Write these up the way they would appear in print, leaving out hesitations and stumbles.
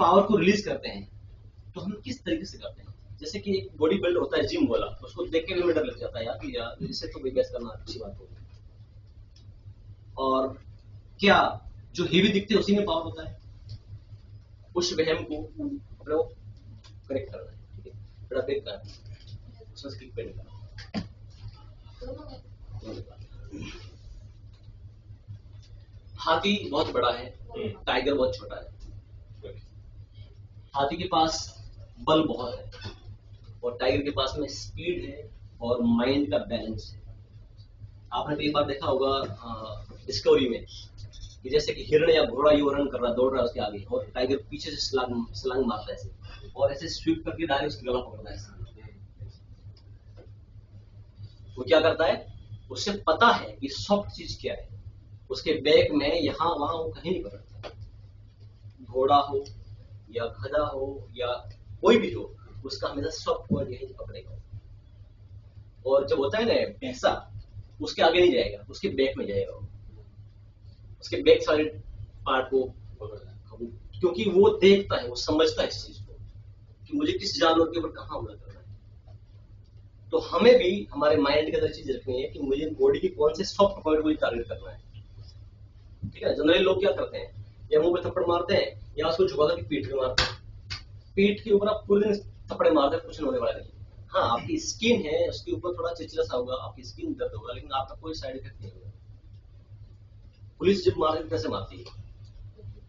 Power को release करते हैं तो हम किस तरीके से करते हैं? जैसे कि एक बॉडी बिल्डर होता है जिम वाला, उसको देख के भी डर लग जाता है यार कि यार इससे तो बेस करना अच्छी बात होगी। और क्या जो हेवी दिखते हैं उसी में पावर होता है? उस वहम को अपने को करेक्ट करना है, ठीक है? बड़ा ब्रेक करना है, उसमें से क्लिक पे नहीं करना। हाथी बहुत बड़ा है, टाइगर बहुत छोटा है। हाथी के पास बल बहुत है और टाइगर के पास में स्पीड है और माइंड का बैलेंस है। आपने कई बार देखा होगा डिस्कवरी में कि जैसे कि हिरण या घोड़ा ये रन कर रहा, दौड़ रहा है उसके आगे और टाइगर पीछे से छलांग मारता है ऐसे और ऐसे स्वीप करके डायरेक्ट उसकी गला पकड़ता है। वो क्या करता है, उसे पता है कि सॉफ्ट चीज क्या है, उसके बैक में यहाँ वहां वो कहीं नहीं पकड़ता। घोड़ा हो या गधा हो या कोई भी हो, उसका हमेशा सॉफ्ट पॉइंट यही पकड़ेगा। और जब होता है ना पैसा, उसके आगे नहीं जाएगा, उसके बैक में जाएगा, उसके बैक साइड पार्ट को पकड़ना, क्योंकि वो देखता है, वो समझता है इस चीज को कि मुझे किस जानवर के ऊपर कहाँ हमला करना है। तो हमें भी हमारे माइंड के अंदर चीज रखनी है कि मुझे बॉडी की कौन से सॉफ्ट पॉइंट को टारगेट करना है, ठीक है? जनरली लोग क्या करते हैं, या मुंह पे थप्पड़ मारते हैं या उसको झुका करके पीठ पे मारते हैं। पीठ के ऊपर आप पूरे दिन थप्पड़े मारते हैं, कुछ नहीं होने वाला नहीं। हाँ, आपकी स्किन है उसके ऊपर थोड़ा चिचला सा होगा, आपकी स्किन दर्द होगा, लेकिन आपका कोई साइड इफेक्ट नहीं होगा। पुलिस जब मारती है कैसे मारती है?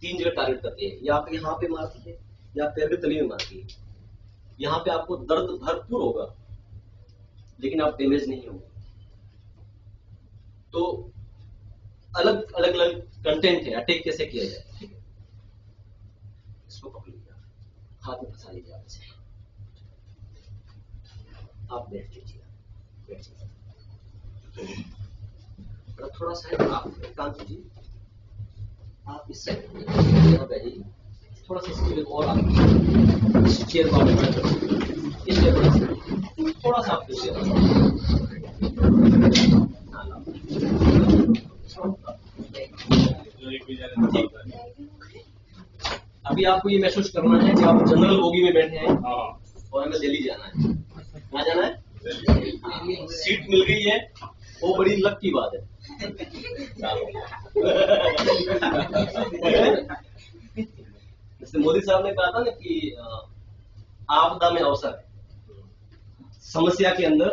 3 जगह टारगेट करती है, या आप यहाँ पे मारती है या पैर के तली में मारती है। यहाँ पे आपको दर्द भरपूर होगा लेकिन आप डैमेज नहीं होगा। तो अलग अलग कंटेंट है, अटैक कैसे किया जाए, ठीक है? इसको पकड़ लीजिए, हाथ में फंसा लीजिए, आप बैठ लीजिए, थोड़ा सा आप काम कीजिए, आप इस साइड बैठिए, थोड़ा सा इसके और आप इस चेयर को इस थोड़ा सा आप अभी आपको ये महसूस करना है कि आप जनरल बोगी में बैठे हैं और हमें दिल्ली जाना है। कहाँ जाना है? सीट मिल गई है, वो बड़ी लक की बात है। जैसे मोदी साहब ने कहा था ना कि आपदा में अवसर है, समस्या के अंदर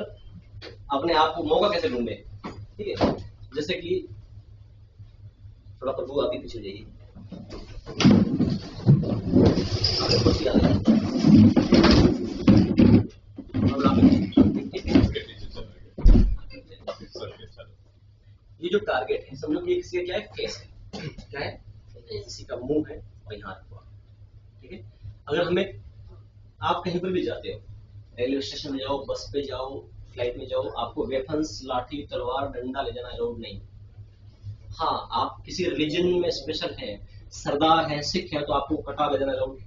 अपने आप को मौका कैसे ढूंढे, ठीक है? जैसे कि थोड़ा प्रभु आपके पीछे जाइए, ये जो टारगेट है, समझो कि किसी का क्या है, फेस है, क्या है, किसी का मुंह है और यहाँ रखा, ठीक है? अगर हमें, आप कहीं पर भी जाते हो, रेलवे स्टेशन में जाओ, बस पे जाओ, फ्लाइट में जाओ, आपको वेपन्स, लाठी, तलवार, डंडा ले जाना अलाउड नहीं। हाँ, आप किसी रिलीजन में स्पेशल है, सरदार है, सिख है, तो आपको कटा ले जाना अलाउड,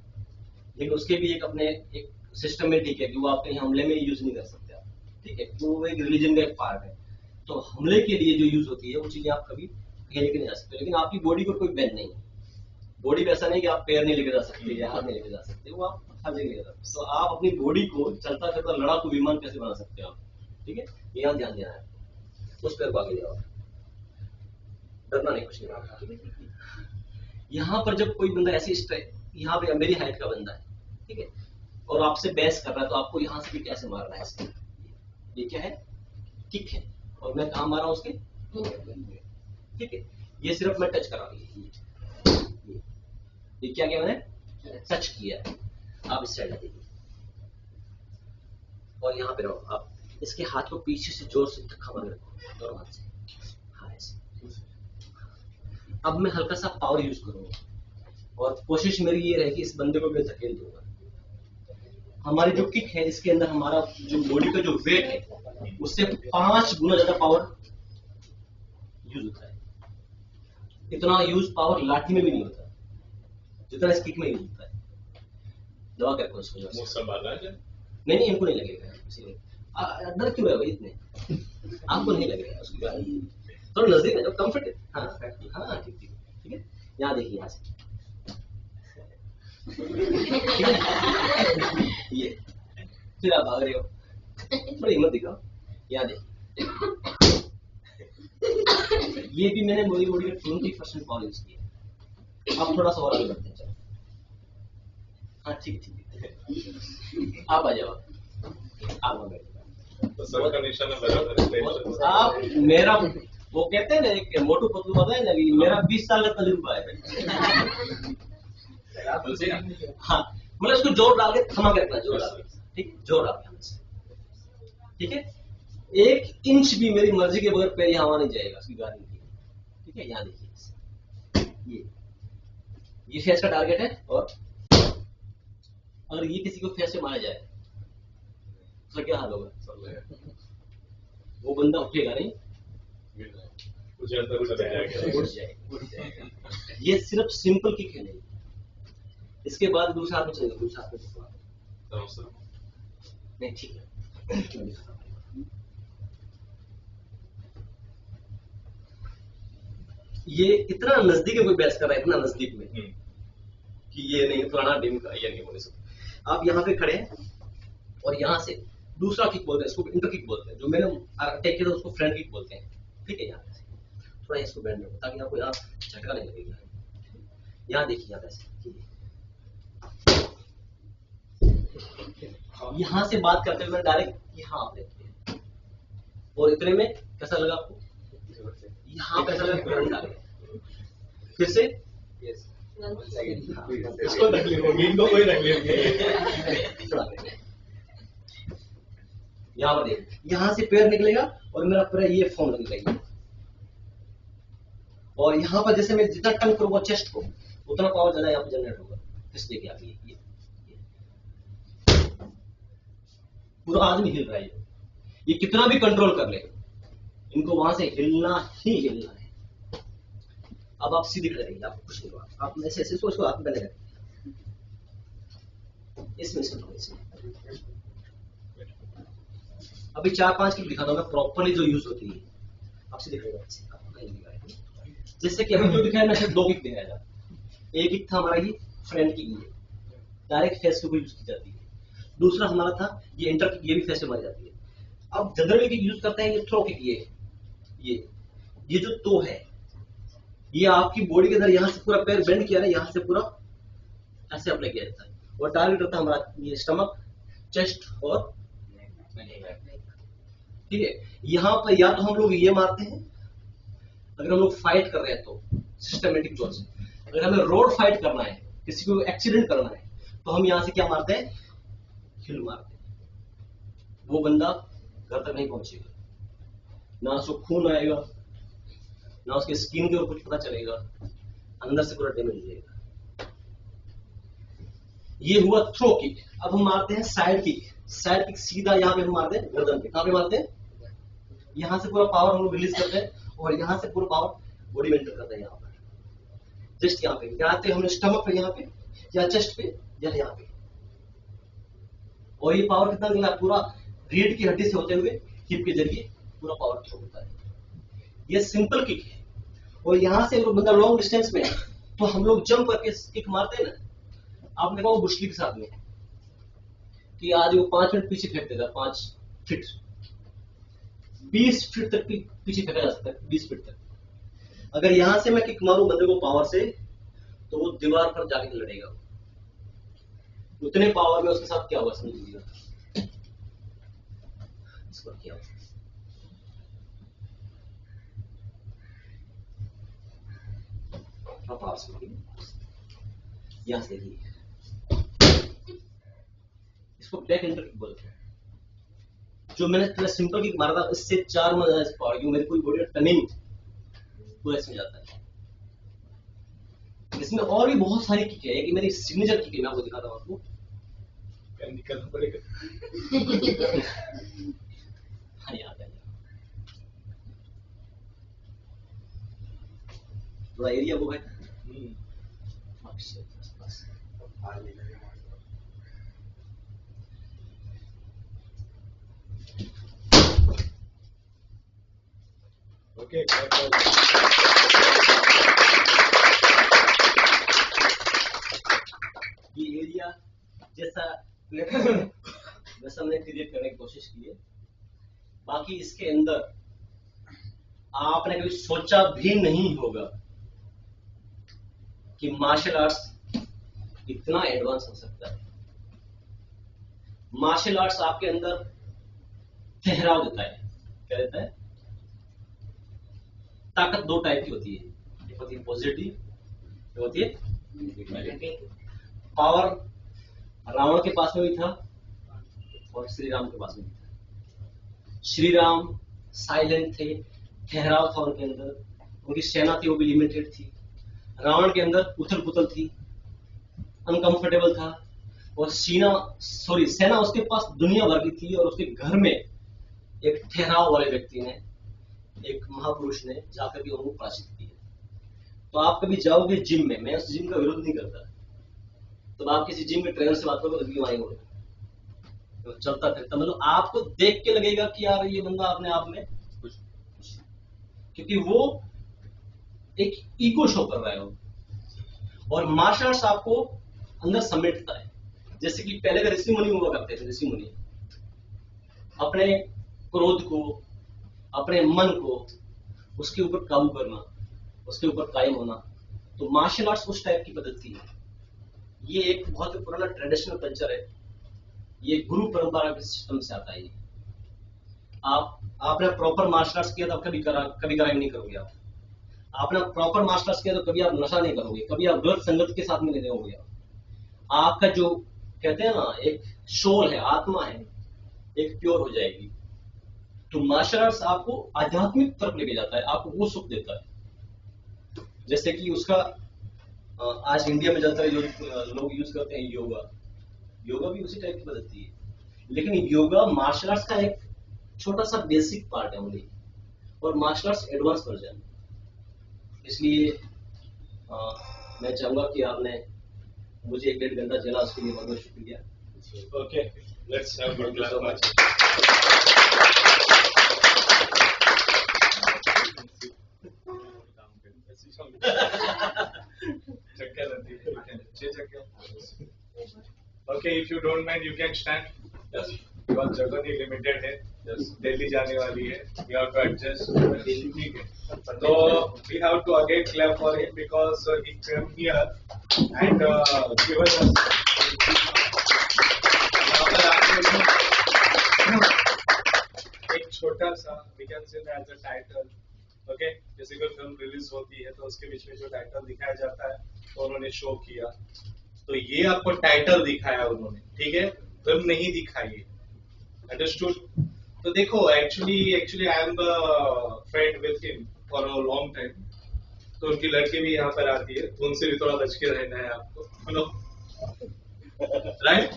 लेकिन उसके भी एक अपने एक सिस्टम में ठीक है कि वो आप कहीं हमले में यूज नहीं कर सकते आप, ठीक है? वो एक रिलीजन का एक पार्ट है। तो हमले के लिए जो यूज होती है वो चीजें आप कभी कहीं लेके नहीं जा सकते, लेकिन आपकी बॉडी को कोई बैन नहीं है। बॉडी पे ऐसा नहीं कि आप पैर नहीं लेके जा सकते या हाथ नहीं लेके जा सकते, वो आप हर जगह लेके जा सकते। तो आप अपनी बॉडी को चलता चलता लड़ाकू विमान कैसे बना सकते हो आप, ठीक है? यहाँ ध्यान देना है, उस पैर को आगे जाओ, डरना नहीं, कुछ नहीं। यहाँ पर जब कोई बंदा ऐसी यहाँ पे मेरी हाइट का बंदा है, ठीक है, और आपसे बहस कर रहा है, तो आपको यहाँ से भी कैसे मारना है इसके? ये क्या है? किक है, और मैं कहाँ मारा हूँ उसके, ठीक है? ये सिर्फ मैं टच कर रहा हूँ, ये क्या किया मैंने? टच किया। आप इस साइड देखिए और यहाँ पे रहो, आप इसके हाथ को पीछे से जोर से धक्का मार रखो, दोनों हाथ से, हाँ ऐसे। अब मैं हल्का सा पावर यूज करूंगा और कोशिश मेरी ये रहे कि इस बंदे को मैं धकेल दूंगा। हमारी जो किक है, इसके अंदर हमारा जो बॉडी का जो वेट है उससे 5 गुना ज्यादा पावर यूज होता है। इतना यूज पावर लाठी में भी नहीं होता जितना इस किक में यूज होता है। दवा कर नहीं, इनको नहीं लगेगा, इसीलिए डर क्यों है भाई इतने? आपको नहीं लगेगा, उसकी बात नहीं। थोड़ा नजदीक है, कंफर्ट है, हाँ हाँ, ठीक है। यहाँ देखिए, यहाँ से ये फिर आप भाग रहे हो, थोड़ी हिम्मत दिखाओ। यहाँ देखिए, ये भी मैंने मेरी बॉडी में 20% पावर यूज किया। अब थोड़ा सा और आगे बढ़ते हैं, चलो। हाँ ठीक है, आप आ जाओ, आप तो सर का निशाना बराबर आप मेरा, वो कहते हैं ना एक मोटू पतलू बताए ना कि मेरा 20 साल का तजुर्बा है। हाँ, मतलब इसको जोर डाल के थमा के रखना, जोर डाल के, ठीक, जोर डाल के हमेशा, ठीक है। 1 इंच भी मेरी मर्जी के बगैर पैर यहाँ नहीं जाएगा, उसकी गारंटी है, ठीक है। यहाँ देखिए, ये फेस का टारगेट है, और अगर ये किसी को फेस से मारा जाए तो क्या हाल होगा? वो बंदा उठेगा नहीं, कुछ अंदर चले जाएगा, उठ जाएगा। ये सिर्फ सिंपल किक है नहीं, इसके बाद दूसरा आदमी चलेगा, दूसरा आदमी नहीं, ठीक है। ये इतना नजदीक में कोई बहस कर रहा है, इतना नजदीक में कि ये नहीं फलाना टीम का, ये नहीं होने सकता। आप यहाँ पे खड़े हैं और यहाँ से दूसरा किक बोलते हैं, इसको इंटर किक बोलते हैं। जो मैंने अटैक किया था उसको फ्रंट किक बोलते हैं, ठीक है। यहाँ से थोड़ा इसको बैंड रखो ताकि आपको यहाँ झटका नहीं लगेगा। यहाँ देखिए, यहाँ पैसे यहाँ से बात करते हुए डायरेक्ट यहाँ आप देखते हैं, और इतने में कैसा लगा आपको? यहाँ पैसा लगा, करंट आ गया। फिर से इसको रख लीजिए, इनको कोई रख लीजिए। यहाँ पर देखिए, यहाँ से पैर निकलेगा और मेरा पूरा ये फॉर्म निकलेगा, और यहाँ पर जैसे मैं जितना टंग करूंगा चेस्ट को, उतना पावर ज्यादा यहाँ पर जनरेट होगा। किस देखिए आप, ये पूरा आदमी हिल रहा है। ये कितना भी कंट्रोल कर ले, इनको वहां से हिलना ही हिलना है। अब आप सीधे खड़े रहिए, आपको कुछ नहीं होगा। आप ऐसे ऐसे सोच को आप पहले रखिए, इसमें से अभी 4-5 किक दिखाता हूं मैं प्रॉपर्ली जो यूज होती है। आप सीधे खड़े रहिए, आपको कहीं दिखाएगा जैसे कि अभी जो दिखाया ना, सिर्फ 2 किक दिखाया। एक किक था हमारा ये फ्रंट किक, ये डायरेक्ट फेस के ऊपर यूज की जाती है। दूसरा हमारा था ये इंटर किक, ये भी फेस पे मारी जाती है। अब जनरली किक यूज करते हैं ये थ्रो किक, ये जो तो है, ये आपकी बॉडी के अंदर यहाँ से पूरा पैर बेंड किया है, यहाँ से पूरा ऐसे अप्लाई किया जाता है, और टारगेट रहता है हमारा ये स्टमक, चेस्ट और ठीक है। यहाँ पर या तो हम लोग ये मारते हैं अगर हम लोग फाइट कर रहे हैं तो सिस्टमेटिक तौर से। अगर हमें रोड फाइट करना है, किसी को एक्सीडेंट करना है, तो हम यहाँ से क्या मारते हैं? हिल मारते हैं। वो बंदा घर तक नहीं पहुंचेगा, ना उसको खून आएगा, ना उसके स्किन के ऊपर कुछ पता चलेगा, अंदर से पूरा डैमेज हो जाएगा। ये हुआ थ्रो किक। अब हम मारते हैं साइड किक। साइड किक सीधा यहाँ पे हम मारते हैं गर्दन पे। कहाँ पे मारते हैं? यहाँ से पूरा पावर हम लोग रिलीज करते हैं, और यहाँ से पूरा पावर बॉडी में एंटर करते हैं। यहाँ पर जस्ट यहाँ पे, यहाँ पे हमने स्टमक पे, यहाँ पे या चेस्ट पे या यहाँ पे, और ये पावर कितना निकला? पूरा रीढ़ की हड्डी से होते हुए हिप के जरिए पूरा पावर थ्रो होता है। ये सिंपल किक है। और यहाँ से अगर बंदा लॉन्ग डिस्टेंस में है तो हम लोग जंप करके किक मारते हैं ना। आपने कहा वो बुशली के साथ में कि आज वो 5 मिनट पीछे फेंक देगा, 5 फीट 20 फीट तक पीछे फेंका जा सकता है, 20 फीट तक। अगर यहां से मैं किक मारूं बंदे को पावर से, तो वो दीवार पर जाके लड़ेगा। उतने पावर में उसके साथ क्या हुआ समझ लीजिएगा। इसको क्या हुआ? पावर से यहां से देखिए, इसको बैक एंटर किक बोलते हैं। जो मैंने थोड़ा सिंपल किक मारा था, इससे 4 गुना ज्यादा पावर, क्यों? मेरी पूरी बॉडी टर्निंग पूरा इसमें जाता है। इसमें और भी बहुत सारी किक है कि मेरी सिग्नेचर किक है, मैं आपको दिखाता हूं। आपको निकलना पड़ेगा। हाँ, याद है थोड़ा एरिया वो है। ओके, ये लिया, जैसा वैसा हमने क्रिएट करने की कोशिश की है। बाकी इसके अंदर आपने कभी सोचा भी नहीं होगा कि मार्शल आर्ट्स इतना एडवांस हो सकता है। मार्शल आर्ट्स आपके अंदर ठहराव देता है। क्या देता है? ताकत दो टाइप की होती है, एक होती है पॉजिटिव, एक होती है नेगेटिव। पावर रावण के पास में भी था और श्री राम के पास में भी था। श्री राम साइलेंट थे, ठहराव था उनके अंदर, उनकी सेना थी वो भी लिमिटेड थी। रावण के अंदर उथल पुथल थी, अनकंफर्टेबल था, और सेना उसके पास दुनिया भर की थी, और उसके घर में एक ठहराव वाले व्यक्ति ने, एक महापुरुष ने जाकर के उनको पराजित किया। तो आप कभी जाओगे जिम में, मैं उस जिम का विरोध नहीं करता, तो आप किसी जिम के ट्रेनर से बात करोगे तो वहीं होगा, तो चलता फिरता, मतलब आपको देख के लगेगा कि यार ये बंदा अपने आप में कुछ, क्योंकि वो एक ईगो शो कर रहा है वो। और मार्शल आर्ट्स आपको अंदर समेटता है। जैसे कि पहले का ऋषि मुनि हुआ करते थे, ऋषि मुनि अपने क्रोध को, अपने मन को, उसके ऊपर काबू करना, उसके ऊपर कायम होना, तो मार्शल आर्ट्स उस टाइप की पद्धति है। ये एक बहुत ही पुराना ट्रेडिशनल कल्चर है, ये गुरु परंपरा के सिस्टम से आता है। आपने प्रॉपर मार्शल आर्ट्स किया तो कभी क्राइम नहीं करोगे आप। आपने प्रॉपर मार्शल आर्ट्स किया तो कभी आप नशा नहीं करोगे, कभी आप गलत संगत के साथ में नहीं रहोगे। आपका जो कहते हैं ना, एक सोल है, आत्मा है, एक प्योर हो जाएगी। तो मार्शल आर्ट्स आपको आध्यात्मिक तरफ लेके जाता है, आपको वो सुख देता है। जैसे कि उसका आज इंडिया में चलता है, जो लोग यूज करते हैं योगा भी उसी टाइप की पद्धति है। लेकिन योगा मार्शल आर्ट्स का एक छोटा सा बेसिक पार्ट है ओनली, और मार्शल आर्ट्स एडवांस वर्जन। इसलिए मैं चाहूंगा कि आपने मुझे 1.5 घंटा चला, उसके लिए बहुत बहुत शुक्रिया। Okay, let's have a clap. Okay, if you don't mind, you can stand. Yes. Because जगह ही limited है. Yes. दिल्ली जाने वाली है. You have to adjust. ठीक है. So we have to again clap for him because he came here and given us. एक छोटा सा we can say that as a title, okay? जैसे कोई फिल्म रिलीज होती है तो उसके बीच में जो टाइटल दिखाया जाता है तो उन्होंने शो किया, तो ये आपको टाइटल दिखाया उन्होंने, ठीक है, फिल्म नहीं दिखाई है, अंडरस्टूड? तो देखो actually I M friend with him for a long time, तो उनकी लड़की भी यहाँ पर आती है, तो उनसे भी थोड़ा बच के रहना है आपको, राइट?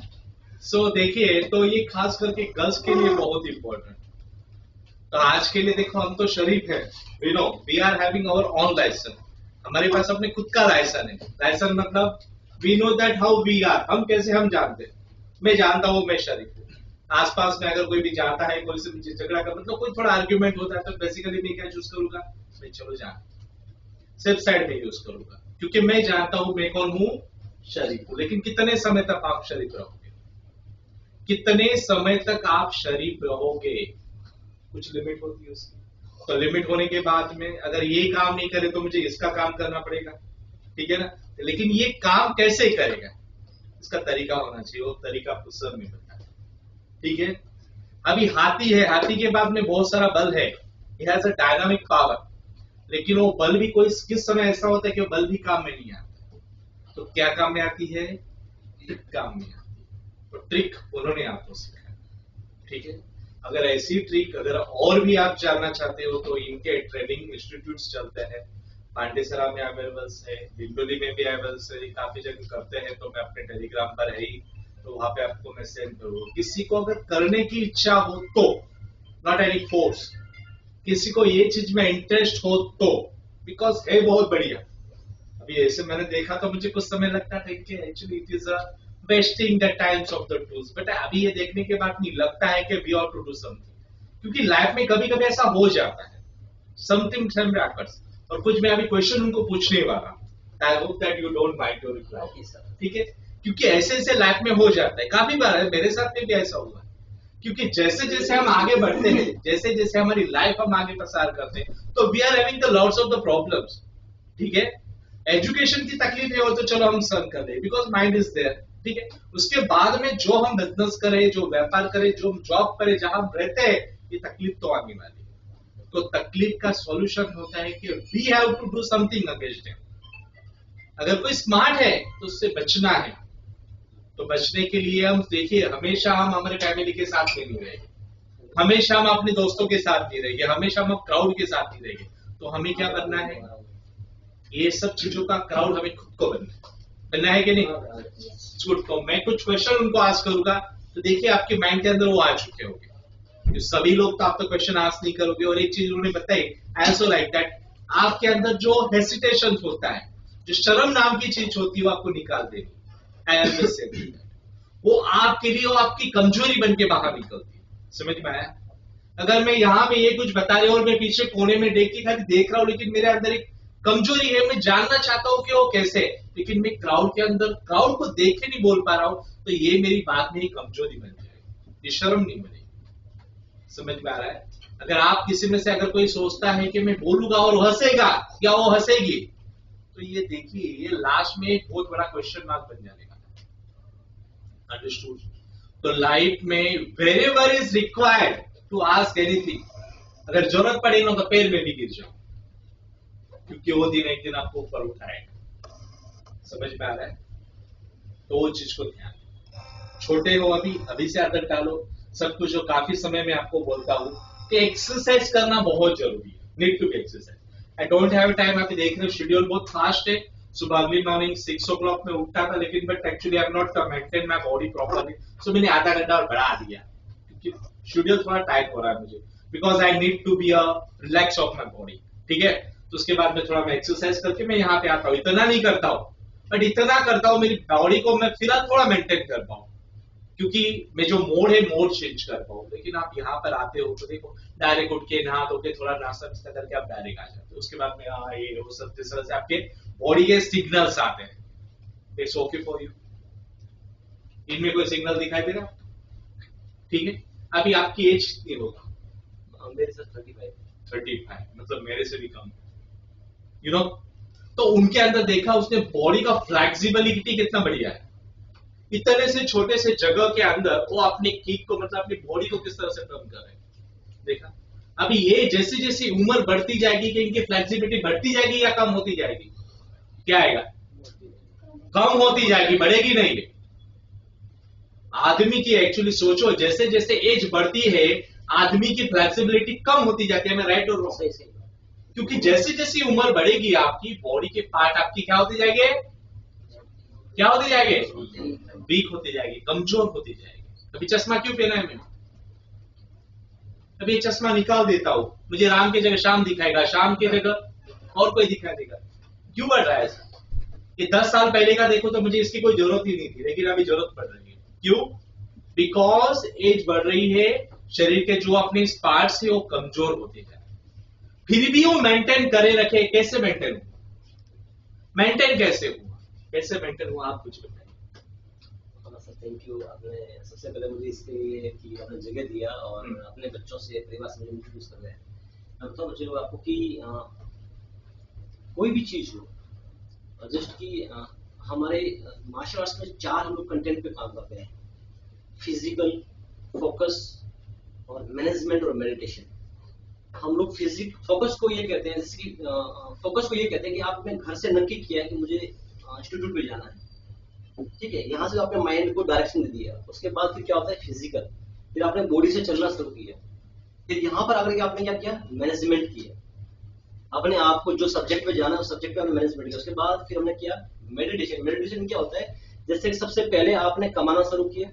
सो देखिए, तो ये खास करके गर्ल्स के लिए बहुत इंपॉर्टेंट। तो आज के लिए देखो, हम तो शरीफ है, we know we are having our own licence, हमारे पास अपने खुद का लाइसेंस है। लाइसेंस मतलब we know that how we are, हम कैसे, हम जानते हैं। मैं जानता हूँ मैं शरीफ हूँ, आसपास में अगर कोई भी जाता है, कोई से मुझे झगड़ा का मतलब कोई थोड़ा आर्ग्यूमेंट होता है, तो बेसिकली मैं क्या चूज करूंगा, मैं चलो जान सेफ साइड में यूज करूंगा, क्योंकि मैं जानता हूं मैं कौन हूं, शरीफ हूं। लेकिन कितने समय तक आप शरीफ रहोगे, कितने समय तक आप शरीफ रहोगे, कुछ लिमिट होती है उसकी। तो लिमिट होने के बाद में अगर ये काम नहीं करे तो मुझे इसका काम करना पड़ेगा, ठीक है ना? लेकिन ये काम कैसे करेगा, इसका तरीका होना चाहिए, वो तरीका पुस्तक में बताया, ठीक है? अभी हाथी है, हाथी के बाद में बहुत सारा बल है, it has a dynamic power, लेकिन वो बल भी कोई किस समय ऐसा होता है कि वो बल भी काम में नहीं आता। तो क्या काम में आती है, ट्रिक काम में आती है। तो ट्रिक उन्होंने आपको सिखाया, ठीक है? अगर ऐसी ट्रिक अगर और भी आप जानना चाहते हो तो इनके ट्रेनिंग इंस्टीट्यूट्स चलते हैं, पांडेसरा में अवेलेबल है, दिंडोली में भी अवेलेबल है, काफी जगह करते हैं। तो मैं अपने टेलीग्राम पर है ही, तो वहां पे आपको मैं सेंड करूंगा। किसी को अगर करने की इच्छा हो तो, नॉट एनी फोर्स, किसी को ये चीज में इंटरेस्ट हो तो, बिकॉज है बहुत बढ़िया। अभी ऐसे मैंने देखा तो मुझे कुछ समय लगता था कि actually it is wasting the times of the tools, but अभी ये देखने के बाद नहीं लगता है कि we have to do something, क्योंकि लाइफ में कभी कभी ऐसा हो जाता है, समथिंग हैपेंस। और कुछ मैं अभी क्वेश्चन उनको पूछने वाला, I hope that you don't mind to reply, ठीक है? क्योंकि ऐसे ऐसे लाइफ में हो जाता है, काफी बार है, मेरे साथ में भी ऐसा हुआ है। क्योंकि जैसे जैसे हम आगे बढ़ते हैं, जैसे जैसे हमारी लाइफ हम आगे प्रसार करते हैं, तो we are having the lots of the problems. ठीक है, एजुकेशन की तकलीफ है वो तो चलो हम सहन कर रहे, बिकॉज माइंड इज देयर। ठीक है, उसके बाद में जो हम बिजनेस करें, जो व्यापार करें, जो जॉब करें, जहां हम रहते हैं, ये तकलीफ तो आने वाली है। तो तकलीफ का सॉल्यूशन होता है कि we have to do something against it. अगर कोई स्मार्ट है तो उससे बचना है। तो बचने के लिए हम देखिए, हमेशा हम हमारे फैमिली के साथ में नहीं रहेंगे, हमेशा हम अपने दोस्तों के साथ नहीं रहेंगे, हमेशा हम क्राउड के साथ नहीं रहेंगे। तो हमें क्या करना है, ये सब चीजों का क्राउड हमें खुद को बनना है कि नहीं। गुड। तो मैं कुछ क्वेश्चन उनको आज करूंगा, तो देखिए आपके माइंड के अंदर वो आ चुके होंगे। तो सभी लोग तो आप तो क्वेश्चन आज नहीं करोगे। और एक चीज उन्होंने बताई, आल्सो लाइक दैट, आपके अंदर जो हेसिटेशन होता है, जो शर्म नाम की चीज होती है, वो आपको निकाल देगी। वो आपके लिए वो आपकी कमजोरी बन के बाहर निकलती है। समझ में आया? अगर मैं यहाँ पे ये कुछ बता रही हूँ और मैं पीछे कोने में खाली देख रहा हूँ, लेकिन मेरे अंदर एक कमजोरी है, मैं जानना चाहता हूँ कि वो कैसे, लेकिन मैं क्राउड के अंदर क्राउड को देख के नहीं बोल पा रहा हूँ, तो ये मेरी बात में ही कमजोरी बन जाएगी, ये शर्म नहीं बनेगी। समझ में आ रहा है? अगर आप किसी में से अगर कोई सोचता है कि मैं बोलूंगा और वो हंसेगा या वो हंसेगी, तो ये देखिए, ये लास्ट में एक बहुत बड़ा क्वेश्चन मार्क बन जाने का। अंडरस्टूड? तो लाइफ में wherever is required to ask anything, अगर जरूरत पड़े ना तो पैर में भी गिर जाओ, क्योंकि वो दिन एक दिन आपको ऊपर उठाएगा। समझ में आ रहा है? तो वो चीज को ध्यान, छोटे हो अभी से आदत डालो। सब कुछ जो काफी समय में आपको बोलता हूं कि एक्सरसाइज करना बहुत जरूरी है, need to be exercise. I don't have time, आप देख रहे हो शेड्यूल बहुत फास्ट है। सुबह अर्ली मॉर्निंग 6 o'clock में उठता था, लेकिन but actually I am not maintain my body properly, so मैंने आधा घंटा और बढ़ा दिया, क्योंकि शेड्यूल थोड़ा टाइट हो रहा है मुझे, because I need to be a relax of my body. ठीक है, तो उसके बाद में थोड़ा मैं एक्सरसाइज करके मैं यहाँ पे आता हूँ। इतना नहीं करता हूँ, बट इतना करता हूँ मेरी बॉडी को मैं फिलहाल थोड़ा मेंटेन कर पाऊँ, क्योंकि मैं जो मोड है मोड चेंज कर पाऊँ। लेकिन आप यहाँ पर आते हो तो देखो, डायरेक्ट उठ के नहा धो के थोड़ा नाश्ता वास्ता करके आप डायरेक्ट आ जाते हो। उसके बाद में ये वो सब जिस तरह से आपके बॉडी के सिग्नल्स आते हैं, इट्स ओके फॉर यू। इनमें कोई सिग्नल दिखाई दे रहा? ठीक है, अभी आपकी एज कितनी होगा? मेरे साथ 35 मतलब मेरे से भी कम, यू नो। तो उनके अंदर देखा उसने, बॉडी का फ्लेक्सिबिलिटी कितना बढ़िया है। इतने से छोटे से जगह के अंदर वो अपनी किक को, मतलब अपनी बॉडी को किस तरह से कम कर रहे हैं, देखा। अभी ये जैसे जैसे उम्र बढ़ती जाएगी कि इनकी फ्लेक्सिबिलिटी बढ़ती जाएगी या कम होती जाएगी? क्या आएगा? कम होती जाएगी, बढ़ेगी नहीं। आदमी की एक्चुअली सोचो, जैसे जैसे एज बढ़ती है आदमी की फ्लेक्सिबिलिटी कम होती जाती है। मैं राइट और रॉन्ग? सही। क्योंकि जैसे जैसे उम्र बढ़ेगी आपकी बॉडी के पार्ट आपकी क्या होती जाएगी? क्या होती जाएगी? वीक होती जाएगी, कमजोर होती जाएगी। अभी चश्मा क्यों पहना है मैंने? अभी चश्मा निकाल देता हूं, मुझे राम की जगह शाम दिखाएगा, शाम की जगह और कोई दिखा देगा। क्यों बढ़ रहा है ऐसा? ये 10 साल पहले का देखो तो मुझे इसकी कोई जरूरत ही नहीं थी, लेकिन अभी जरूरत पड़ रही है। क्यों? बिकॉज एज बढ़ रही है, शरीर के जो अपने पार्ट्स है वो कमजोर होते जाए, फिर भी वो मेंटेन करे रखे। कैसे मेंटेन हुआ? मेंटेन कैसे हुआ? कैसे मेंटेन हुआ, आप कुछ बताइए। Thank you. आपने सबसे पहले मुझे इसके लिए कि आपने जगह दिया और अपने बच्चों से, परिवार से मुझे इंट्रोड्यूस कर रहे हैं। मैं बताऊँ बच्चे लोग आपको कि कोई भी चीज हो, जस्ट कि हमारे मार्शल आर्ट्स में 4 हम लोग कंटेंट पे काम करते हैं: फिजिकल, फोकस और मैनेजमेंट और मेडिटेशन। हम लोग फोकस को ये कहते हैं, जैसे कि फोकस को ये कहते हैं कि आपने घर से नक्की किया कि मुझे इंस्टीट्यूट पे जाना है, ठीक है, यहाँ से आपने माइंड को डायरेक्शन दे दिया। उसके बाद फिर क्या होता है? फिजिकल, फिर आपने बॉडी से चलना शुरू किया, फिर यहाँ पर आकर के आपने क्या किया? मैनेजमेंट किया। अपने आप को जो सब्जेक्ट पे जाना है उस सब्जेक्ट पे आपने मैनेजमेंट किया। उसके बाद फिर हमने किया मेडिटेशन। मेडिटेशन क्या होता है? जैसे सबसे पहले आपने कमाना शुरू किया,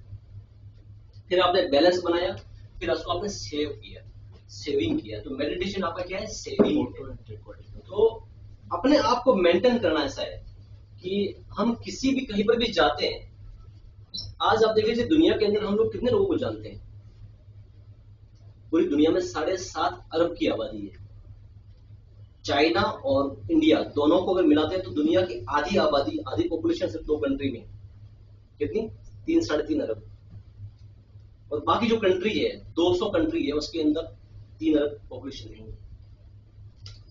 फिर आपने बैलेंस बनाया, फिर उसको आपने सेव किया, सेविंग किया। तो मेडिटेशन आपका क्या है? सेविंग। तो अपने आप को मेंटेन करना ऐसा है कि हम किसी भी कहीं पर भी जाते हैं। आज आप देख लीजिए दुनिया के अंदर हम लोग कितने लोगों को जानते हैं? पूरी दुनिया में 7.5 अरब की आबादी है। चाइना और इंडिया दोनों को अगर मिलाते हैं तो दुनिया की आधी आबादी, आधी पॉपुलेशन सिर्फ 2 कंट्री में। कितनी? 3-3.5 अरब। और बाकी जो कंट्री है 200 कंट्री है, उसके अंदर 3 अरब पॉपुलेशन नहीं है।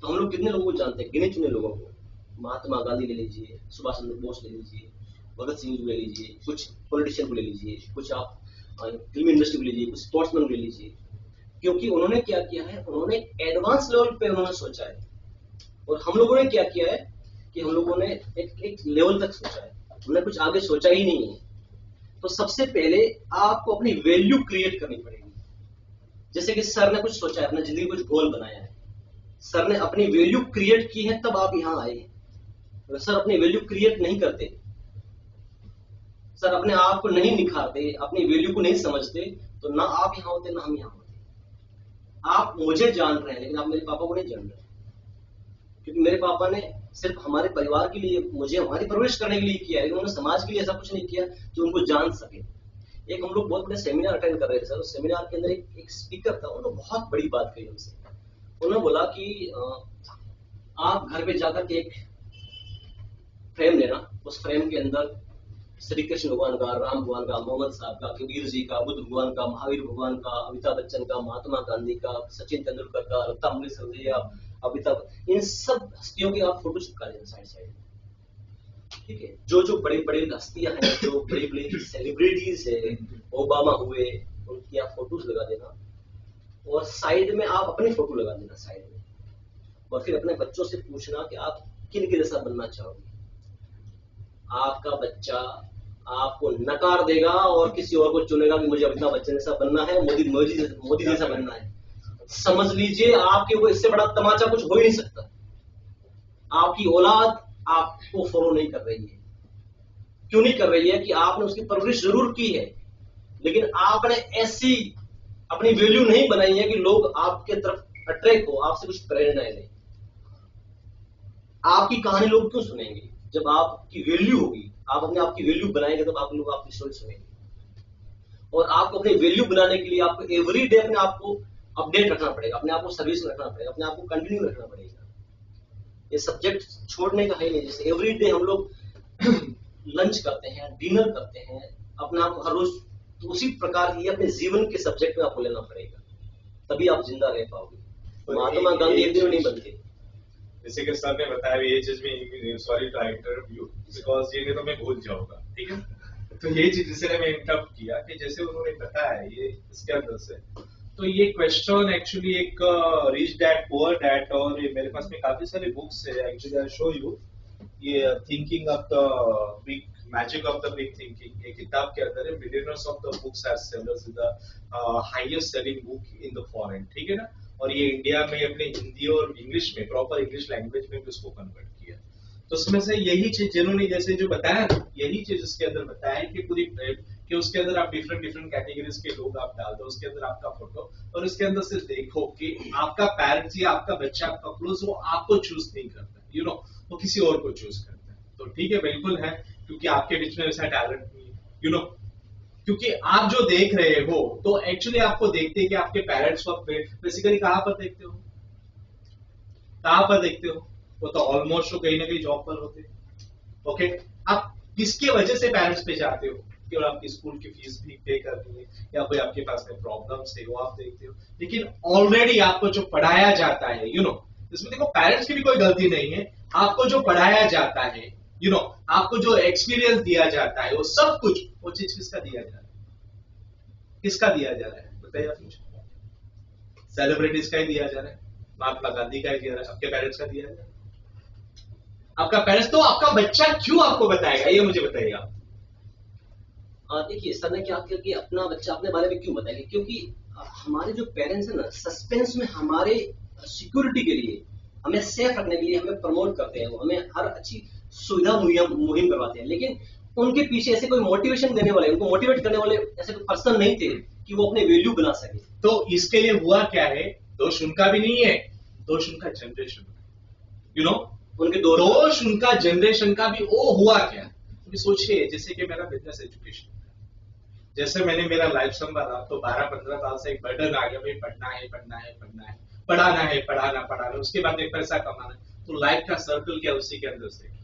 तो हम लोग कितने लोगों को जानते हैं? गिने चुने लोगों को। महात्मा गांधी ले लीजिए, सुभाष चंद्र बोस ले लीजिए, भगत सिंह को ले लीजिए, कुछ पॉलिटिशियन को ले लीजिए, कुछ आप फिल्म इंडस्ट्री को ले लीजिए, कुछ स्पोर्ट्समैन को ले लीजिए। क्योंकि उन्होंने क्या किया है, उन्होंने एडवांस लेवल पे उन्होंने सोचा है। और हम लोगों ने क्या किया है कि हम लोगों ने एक लेवल तक सोचा है, हमने कुछ आगे सोचा ही नहीं है। तो सबसे पहले आपको अपनी वैल्यू क्रिएट करनी पड़ेगी। जैसे कि सर ने कुछ सोचा है, अपने जिंदगी कुछ गोल बनाया है, सर ने अपनी वैल्यू क्रिएट की है, तब आप यहां आए। अगर सर अपनी वैल्यू क्रिएट नहीं करते, सर अपने आप को नहीं निखारते, अपनी वैल्यू को नहीं समझते, तो ना आप यहां होते ना हम यहां होते। आप मुझे जान रहे हैं लेकिन आप मेरे पापा को नहीं जान रहे, क्योंकि मेरे पापा ने सिर्फ हमारे परिवार के लिए, मुझे हमारी परवरिश करने के लिए किया है, उन्होंने समाज के लिए ऐसा कुछ नहीं किया जो उनको जान सके। एक हम लोग बहुत बड़े सेमिनार अटेंड कर रहे थे सर, उस सेमिनार के अंदर एक स्पीकर था, उन्होंने बहुत बड़ी बात कही हमसे। उन्होंने बोला कि आप घर पे जाकर के एक फ्रेम लेना, उस फ्रेम के अंदर श्री कृष्ण भगवान का, राम भगवान का, मोहम्मद साहब का, कबीर जी का, बुद्ध भगवान का, महावीर भगवान का, अमिताभ बच्चन का, महात्मा गांधी का, सचिन तेंदुलकर का, लता मंगेशकर जी, अमिताभ, इन सब हस्तियों की आप फोटो चिपका देना साइड साइड। ठीक है, जो जो बड़ी बड़ी हस्तियां हैं, जो बड़ी बड़ी सेलिब्रिटीज है, ओबामा हुए, उनकी आप फोटोज लगा देना, और साइड में आप अपनी फोटो लगा देना साइड में। और फिर अपने बच्चों से पूछना कि आप किन के जैसा बनना चाहोगे। आपका बच्चा आपको नकार देगा और किसी और को चुनेगा कि मुझे अमिताभ बच्चन जैसा बनना है, मोदी जैसा बनना है। समझ लीजिए आपके वो इससे बड़ा तमाचा कुछ हो ही नहीं सकता। आपकी औलाद आपको फॉलो नहीं कर रही है। क्यों नहीं कर रही है? कि आपने उसकी परवरिश जरूर की है, लेकिन आपने ऐसी अपनी वैल्यू नहीं बनाई है कि लोग आपके तरफ अट्रैक्ट हो, आपसे कुछ प्रेरणाएं लें। आपकी कहानी लोग क्यों सुनेंगे? जब आपकी वैल्यू होगी, आप अपने आप की वैल्यू बनाएंगे, तब आप लोग आपकी स्टोरी सुनेंगे। और आपको अपनी वैल्यू बनाने के लिए आपको एवरी डे अपने आप को अपडेट रखना पड़ेगा, अपने आप को सर्विस में रखना पड़ेगा, अपने आप को कंटिन्यू रखना पड़ेगा। ये सब्जेक्ट छोड़ने का है नहीं। जैसे एवरी डे हम लोग लंच करते हैं, डिनर करते हैं, अपने आप को हर रोज, तो उसी प्रकार ये अपने जीवन के सब्जेक्ट में आपको लेना पड़ेगा, तभी आप जिंदा रह पाओगे। महात्मा गांधी एक दिन में नहीं बनते। जैसे कि सर ने बताया, ये चीज में sorry to interrupt you, because ये नहीं तो मैं भूल जाऊंगा, ठीक है। तो ये चीज जिसने मैं इंटरप्ट किया कि जैसे उन्होंने बताया ये इसके अंदर से, तो ये क्वेश्चन एक्चुअली एक रिच डैड पुअर डैड, और ये मेरे पास में काफी सारी बुक्स है एक्चुअली, आई शो यू, ये thinking of the big magic of the big thinking, ये किताब के अंदर है। Millionaires of the books are sellers, the highest selling book in the foreign, ठीक है ना। और ये इंडिया में अपने हिंदी और इंग्लिश में, प्रॉपर इंग्लिश लैंग्वेज में भी उसको कन्वर्ट किया। तो उसमें से यही चीज जिन्होंने जैसे जो बताया ना, यही चीज उसके अंदर बताया कि पूरी कि उसके अंदर आप डिफरेंट डिफरेंट कैटेगरीज के लोग आप डाल दो, उसके अंदर आपका फोटो, और इसके अंदर से देखो कि आपका पेरेंट्स या आपका बच्चा, आपका क्लोज, वो आपको चूज नहीं करता, यू नो, वो किसी और को चूज करता है। तो ठीक है, बिल्कुल है, क्योंकि आपके बीच में वैसा टैलेंट नहीं है, यू नो, क्योंकि आप जो देख रहे हो, तो एक्चुअली आपको देखते हैं कि आपके पेरेंट्स को बेसिकली कहां पर देखते हो, कहां पर देखते हो, वो तो ऑलमोस्ट तो कहीं ना कहीं जॉब पर होते हैं। ओके, आप किसकी वजह से पेरेंट्स पे जाते हो? केवल आपकी स्कूल की फीस भी पे करनी है, या कोई आपके पास में प्रॉब्लम्स है, वो आप देखते हो। लेकिन ऑलरेडी आपको जो पढ़ाया जाता है, यू नो, इसमें देखो पेरेंट्स की भी कोई गलती नहीं है, आपको जो पढ़ाया जाता है, यू नो, आपको जो एक्सपीरियंस दिया जाता है, वो सब कुछ, वो चीज किसका दिया जा रहा है? किसका दिया जा रहा है बताइए आप मुझे? सेलिब्रिटीज का ही दिया जा रहा है, महात्मा गांधी का ही दिया रहा है, आपके पेरेंट्स का दिया जा रहा है? आपका पेरेंट्स, तो आपका बच्चा क्यों आपको बताएगा, ये मुझे बताइएगा। देखिए सर ने क्या किया कि अपना बच्चा अपने बारे में क्यों बताएगा? क्योंकि हमारे जो पेरेंट्स है ना, सस्पेंस में हमारे सिक्योरिटी के लिए, हमें सेफ रखने के लिए हमें प्रमोट करते हैं, वो हमें हर अच्छी सुविधा मुहिम करवाते हैं, लेकिन उनके पीछे ऐसे कोई मोटिवेशन देने वाले, उनको मोटिवेट करने वाले ऐसे कोई पर्सन नहीं थे कि वो अपने वैल्यू बना सके। तो इसके लिए हुआ क्या है? दोष उनका भी नहीं है, दोष उनका जनरेशन, यू नो, उनके दोष उनका जनरेशन का भी। वो हुआ क्या, तो सोचिए, जैसे कि मेरा बिजनेस एजुकेशन, जैसे मैंने मेरा लाइफ संभाला, तो 12-15 साल से एक बर्डन आ गया, भाई पढ़ना है, पढ़ना है, पढ़ना है, पढ़ाना है, पढ़ाना, पढ़ाना, उसके बाद एक पैसा कमाना है, तो लाइफ का सर्कल क्या उसी के अंदर से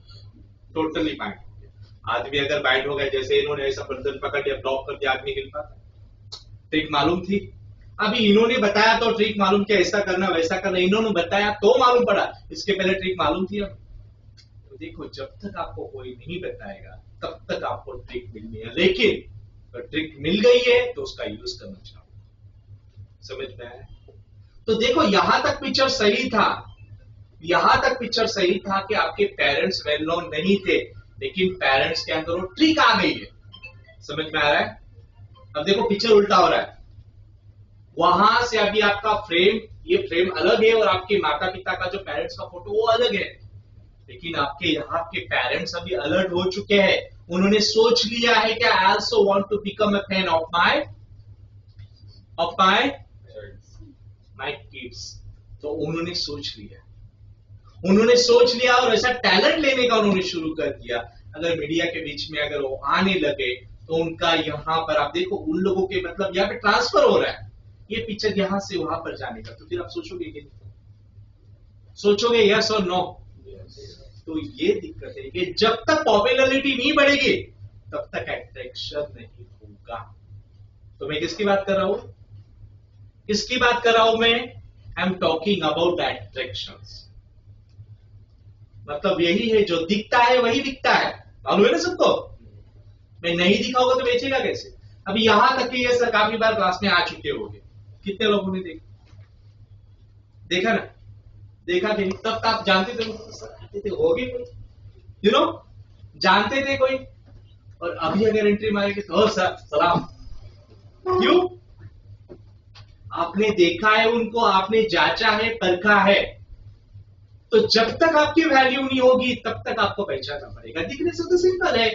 टोटली माइंड हो गया। आदमी अगर बाइट हो गया, जैसे इन्होंने ऐसा बर्तन पकड़ दिया, ब्लॉक कर दिया, आदमी गिर पाता? ट्रिक मालूम थी? अभी इन्होंने बताया तो ट्रिक मालूम किया, ऐसा करना वैसा करना, इन्होंने बताया तो मालूम पड़ा, इसके पहले ट्रिक मालूम थी? अब तो देखो, जब तक आपको कोई नहीं बताएगा तब तक आपको ट्रिक मिलनी है, लेकिन तो ट्रिक मिल गई है तो उसका यूज करना चाहिए। समझ में आया? तो देखो, यहां तक पिक्चर सही था, यहां तक पिक्चर सही था कि आपके पेरेंट्स वेल नोन नहीं थे, लेकिन पेरेंट्स के अंदर वो ट्रिक आ गई है। समझ में आ रहा है? अब देखो पिक्चर उल्टा हो रहा है, वहां से अभी आपका फ्रेम, ये फ्रेम अलग है और आपके माता पिता का जो पेरेंट्स का फोटो वो अलग है, लेकिन आपके यहाँ के पेरेंट्स अभी अलर्ट हो चुके हैं, उन्होंने सोच लिया है कि I also want to become a fan of my kids. तो उन्होंने सोच लिया, उन्होंने सोच लिया और ऐसा टैलेंट लेने का उन्होंने शुरू कर दिया। अगर मीडिया के बीच में अगर वो आने लगे तो उनका यहाँ पर आप देखो, उन लोगों के मतलब यहाँ पे ट्रांसफर हो रहा है, ये पिक्चर यहाँ से वहां पर जाने का, तो फिर आप सोचोगे कि सोचोगे यस और नो? तो ये दिक्कत है कि जब तक पॉपुलैरिटी नहीं बढ़ेगी तब तक अट्रैक्शन नहीं होगा। तो मैं किसकी बात कर रहा हूं? किसकी बात कर रहा हूं मैं? I am talking about attractions. मतलब यही है, जो दिखता है वही दिखता है, मालूम है ना सबको? मैं नहीं दिखा होगा तो बेचेगा कैसे? अभी यहां तक कि ये सर काफी बार क्लास में आ चुके होंगे, कितने लोगों ने देखा ना? देखा कि तब तक आप जानते थे होगी कोई, यू नो, जानते थे कोई, और अभी अगर एंट्री मारेगी तो सर सलाम, क्यों? आपने देखा है उनको, आपने जांचा है, परखा है, तो जब तक आपकी वैल्यू नहीं होगी तब तक आपको पहचानना पड़ेगा। दिखने से तो सिंपल है,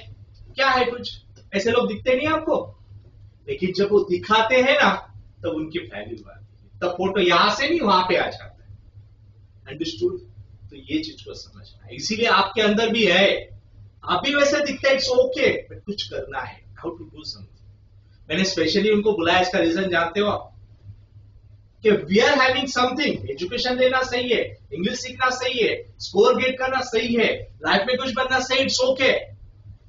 क्या है, कुछ ऐसे लोग दिखते नहीं आपको, लेकिन जब वो दिखाते हैं ना तब उनकी वैल्यू आती है, तब फोटो यहां से नहीं वहां पे आ जाता है। अंडरस्टूड? तो ये चीज को समझना है, इसीलिए आपके अंदर भी है, आप भी वैसे दिखते हैं, इट्स ओके, बट कुछ करना है, हाउ टू डू समथिंग। मैंने स्पेशली उनको बुलाया, इसका रीजन जानते हो आप? कि we are having something, education लेना सही है, इंग्लिश सीखना सही है, स्कोर गेट करना सही है, लाइफ में कुछ बनना सही, इट्स ओके,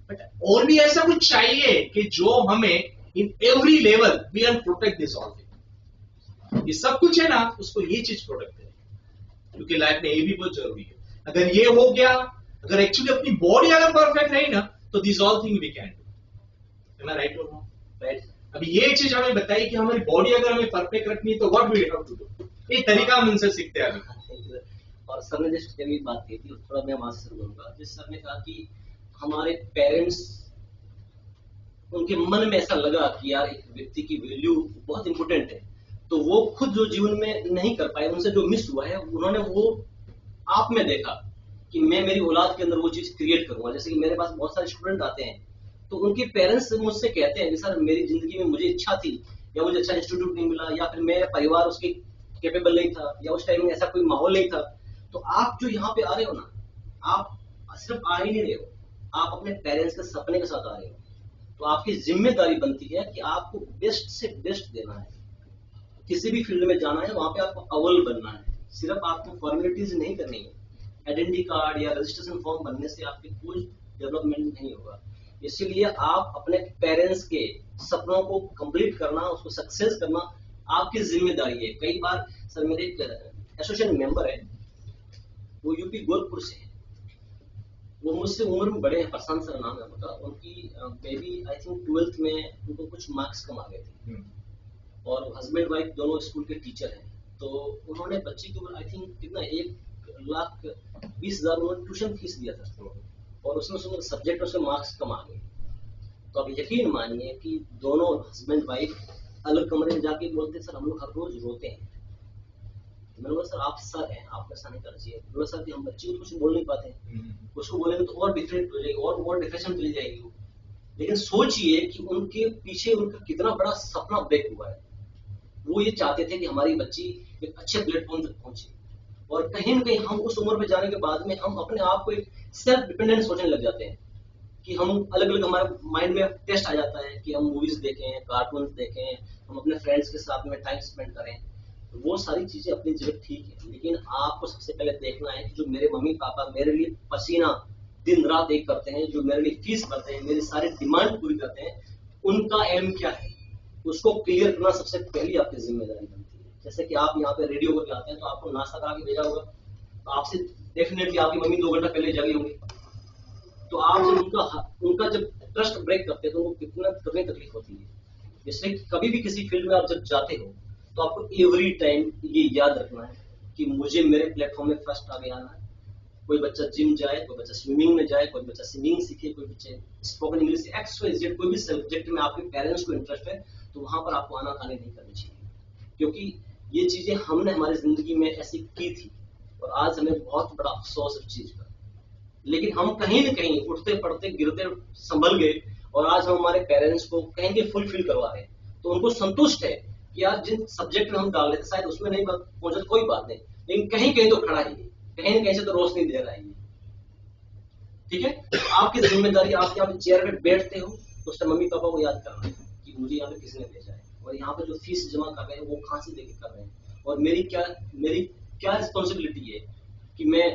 बट और भी ऐसा कुछ चाहिए कि जो हमें in every level we can protect this all thing. ये सब कुछ है ना, उसको ये चीज प्रोटेक्ट करें, क्योंकि लाइफ में ये भी बहुत जरूरी है। अगर ये हो गया, अगर एक्चुअली अपनी बॉडी अगर परफेक्ट रही ना, तो this all thing we can do. Am I right और नॉट? राइट। अभी ये चीज हमें बताई कि हमारी बॉडी अगर हमें परफेक्ट रखनी है तो what we have to do, ये तरीका हम उनसे सीखते हैं अभी। और सर ने जिस भी बात की थी, थोड़ा मैं वहां से शुरू करूंगा। जिस सर ने कहा कि हमारे पेरेंट्स, उनके मन में ऐसा लगा कि यार एक व्यक्ति की वैल्यू बहुत इंपॉर्टेंट है, तो वो खुद जो जीवन में नहीं कर पाए, उनसे जो मिस हुआ है, उन्होंने वो आप में देखा कि मैं मेरी औलाद के अंदर वो चीज क्रिएट करूंगा। जैसे कि मेरे पास बहुत सारे स्टूडेंट आते हैं, तो उनके पेरेंट्स मुझसे कहते हैं कि सर मेरी जिंदगी में मुझे इच्छा थी, या मुझे अच्छा इंस्टीट्यूट नहीं मिला, या फिर मेरा परिवार उसके कैपेबल नहीं था, या उस टाइम में ऐसा कोई माहौल नहीं था। तो आप जो यहाँ पे आ रहे हो ना, आप सिर्फ आ ही नहीं रहे हो, आप अपने पेरेंट्स के सपने के साथ आ रहे हो। तो आपकी जिम्मेदारी बनती है कि आपको बेस्ट से बेस्ट देना है। किसी भी फील्ड में जाना है, वहां पे आपको अव्वल बनना है। सिर्फ आपको फॉर्मेलिटीज नहीं करनी है, आइडेंटिटी कार्ड या रजिस्ट्रेशन फॉर्म बनने से आपकी कोई डेवलपमेंट नहीं होगा। इसीलिए आप अपने पेरेंट्स के सपनों को कंप्लीट करना, उसको सक्सेस करना आपकी जिम्मेदारी है। कई बार सर, मेरे एक एसोसिएशन मेंबर है, वो यूपी गोरखपुर से है, वो मुझसे उम्र में बड़े हैं, प्रशांत सर नाम है उनका। उनकी बेबी आई थिंक 12th में उनको कुछ मार्क्स कम आ गए थे, और हस्बैंड वाइफ दोनों स्कूल के टीचर हैं। तो उन्होंने बच्चे के ऊपर आई थिंक कितना 1,20,000 उन्होंने ट्यूशन फीस दिया था, और उसमें सब्जेक्ट उसके मार्क्स कम आ गए। तो अब यकीन मानिए कि दोनों हस्बैंड वाइफ अलग कमरे में जाके बोलते सर हम लोग हर रोज रोते हैं। मैंने बोला सर आप सर हैं, आप ऐसा नहीं करना चाहिए। बोला सर कि हम बच्चे को कुछ बोल नहीं पाते, उसको बोलेंगे तो और डिफरेंट हो जाएगी, और डिप्रेशन चली जाएगी वो। लेकिन सोचिए कि उनके पीछे उनका कितना बड़ा सपना ब्रेक हुआ है। वो ये चाहते थे कि हमारी बच्ची एक अच्छे प्लेटफॉर्म तक पहुंचे, और कहीं न कहीं हम उस उम्र में जाने के बाद में हम अपने आप को एक सेल्फ डिपेंडेंट सोचने लग जाते हैं कि हम अलग अलग, हमारे माइंड में टेस्ट आ जाता है कि हम मूवीज देखें, कार्टून देखें, हम अपने फ्रेंड्स के साथ में टाइम स्पेंड करें। तो वो सारी चीजें अपनी जगह ठीक है, लेकिन आपको सबसे पहले देखना है कि जो मेरे मम्मी पापा मेरे लिए पसीना दिन रात एक करते हैं, जो मेरे लिए फीस भरते हैं, मेरी सारी डिमांड पूरी करते हैं, उनका एम क्या है उसको क्लियर करना सबसे पहली आपकी जिम्मेदारी बनती है। जैसे कि आप यहाँ पे रेडियो करके आते हैं तो आपको नाश्ता करा के भेजा होगा, तो आपसे डेफिनेटली आपकी मम्मी 2 घंटा पहले जगी होंगी, तो आप जब उनका जब ट्रस्ट ब्रेक करते हैं तो उनको कितनी तकलीफ होती है। इसलिए कभी भी किसी फील्ड में आप जब जाते हो तो आपको एवरी टाइम ये याद रखना है कि मुझे मेरे प्लेटफॉर्म में फर्स्ट आगे आना है। कोई बच्चा जिम जाए, कोई बच्चा स्विमिंग में जाए, कोई बच्चा सिंगिंग सीखे, कोई बच्चे स्पोकन इंग्लिश, XYZ कोई भी सब्जेक्ट में आपके पेरेंट्स को इंटरेस्ट है तो वहां पर आपको आनाकानी नहीं करनी चाहिए, क्योंकि ये चीजें हमने हमारी जिंदगी में ऐसी की थी और आज हमें बहुत बड़ा अफसोस है चीज का। लेकिन हम कहीं न कहीं उठते पड़ते गिरते संभल गए और आज हम हमारे पेरेंट्स को कहेंगे फुलफिल करवा रहे हैं, तो उनको संतुष्ट है कि यार जिन सब्जेक्ट में हम डाल रहे थे शायद उसमें नहीं पहुंचा, कोई बात नहीं, लेकिन कहीं कहीं तो खड़ा ही है, कहीं न कहीं से तो रोशनी दे रहा है। ठीक है, तो आपकी जिम्मेदारी, आप यहाँ पे चेयर पे बैठते हो तो उससे मम्मी पापा को याद करना है कि मुझे यहाँ पे किसने भेजा है और यहाँ पे जो फीस जमा कर रहे हैं वो कहाँ से लेके कर रहे हैं और मेरी क्या रिस्पॉन्सिबिलिटी है कि मैं